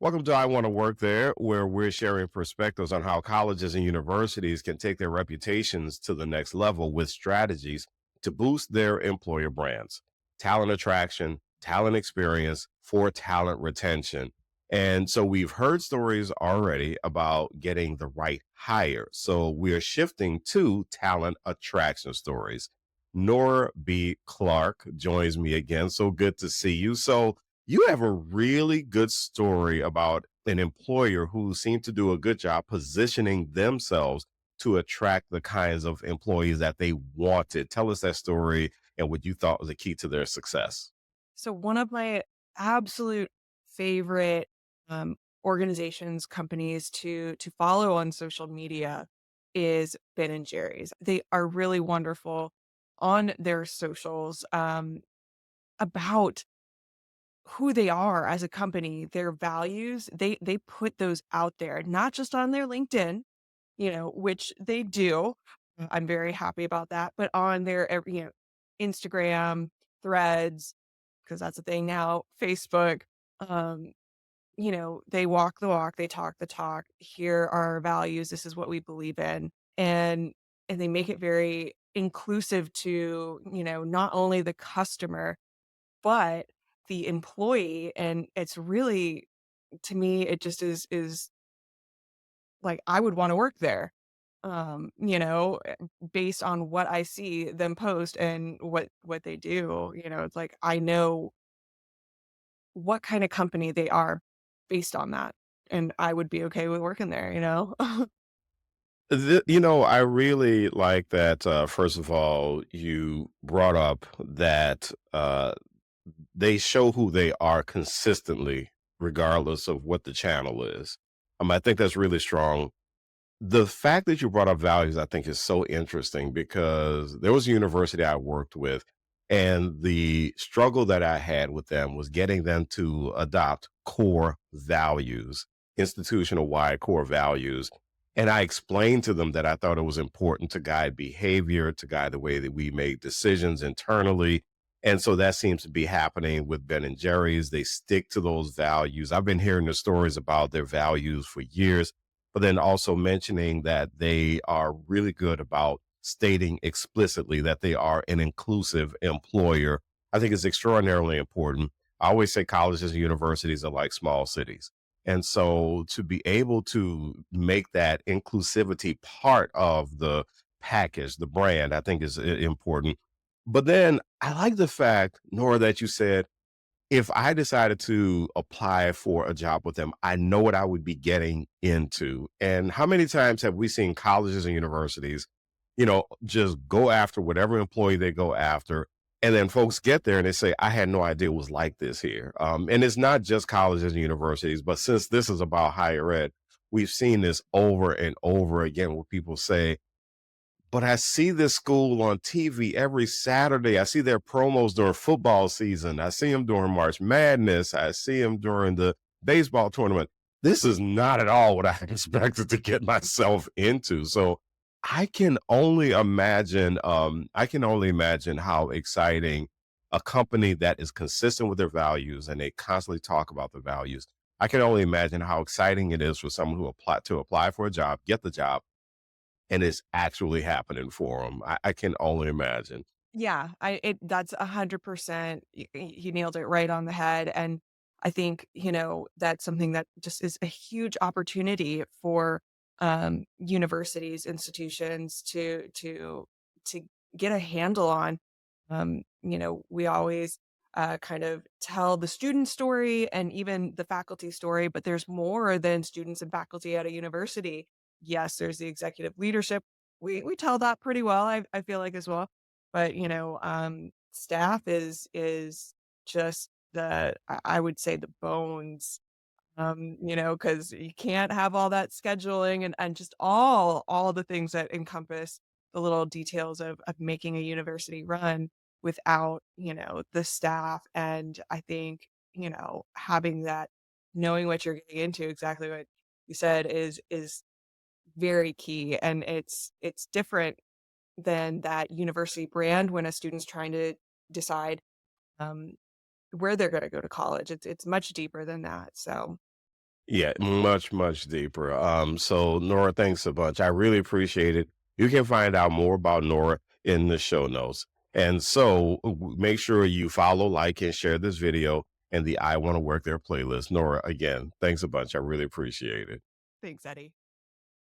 Welcome to I Want to Work There, where we're sharing perspectives on how colleges and universities can take their reputations to the next level with strategies to boost their employer brands, talent attraction, talent experience for talent retention. And so we've heard stories already about getting the right hire. So we are shifting to talent attraction stories. Nora B. Clark joins me again. So good to see you. So you have a really good story about an employer who seemed to do a good job positioning themselves to attract the kinds of employees that they wanted. Tell us that story and what you thought was the key to their success. So one of my absolute favorite organizations, companies to follow on social media is Ben and Jerry's. They are really wonderful on their socials about who they are as a company, their values. They put those out there, not just on their LinkedIn, which they do. I'm very happy about that, but on their Instagram, Threads, because that's a thing now, Facebook, um, they walk the walk, they talk the talk. Here are our values. This is what we believe in. And they make it very inclusive to, not only the customer, but the employee. And it's really, to me, it just is like I would want to work there. Based on what I see them post and what they do, it's like I know what kind of company they are based on that, and I would be okay with working there. I really like that. First of all, you brought up that they show who they are consistently, regardless of what the channel is. I think that's really strong. The fact that you brought up values, I think, is so interesting because there was a university I worked with, and the struggle that I had with them was getting them to adopt core values, institutional wide core values. And I explained to them that I thought it was important to guide behavior, to guide the way that we make decisions internally. And so that seems to be happening with Ben and Jerry's. They stick to those values. I've been hearing the stories about their values for years, but then also mentioning that they are really good about stating explicitly that they are an inclusive employer. I think is extraordinarily important. I always say colleges and universities are like small cities. And so to be able to make that inclusivity part of the package, the brand, I think is important. But then I like the fact, Nora, that you said if I decided to apply for a job with them, I know what I would be getting into. And how many times have we seen colleges and universities, just go after whatever employee they go after? And then folks get there and they say, I had no idea it was like this here. And it's not just colleges and universities, but since this is about higher ed, we've seen this over and over again where people say, but I see this school on TV every Saturday. I see their promos during football season. I see them during March Madness. I see them during the baseball tournament. This is not at all what I expected to get myself into. So I can only imagine how exciting a company that is consistent with their values and they constantly talk about the values. I can only imagine how exciting it is for someone who apply for a job, get the job, and it's actually happening for them. I can only imagine. Yeah, that's 100%. He nailed it right on the head, and I think that's something that just is a huge opportunity for universities, institutions to get a handle on. We always kind of tell the student story and even the faculty story, but there's more than students and faculty at a university. Yes, there's the executive leadership. We tell that pretty well, I feel like as well. But staff is just I would say the bones, because you can't have all that scheduling and just all the things that encompass the little details of making a university run without, the staff. And I think, having that, knowing what you're getting into, exactly what you said is very key. And it's different than that university brand when a student's trying to decide, um, where they're gonna go to college. It's much deeper than that. So Yeah, much, much deeper. So Nora, thanks a bunch. I really appreciate it. You can find out more about Nora in the show notes. And so make sure you follow, like, and share this video and the I Want to Work There playlist. Nora, again, thanks a bunch. I really appreciate it. Thanks, Eddie.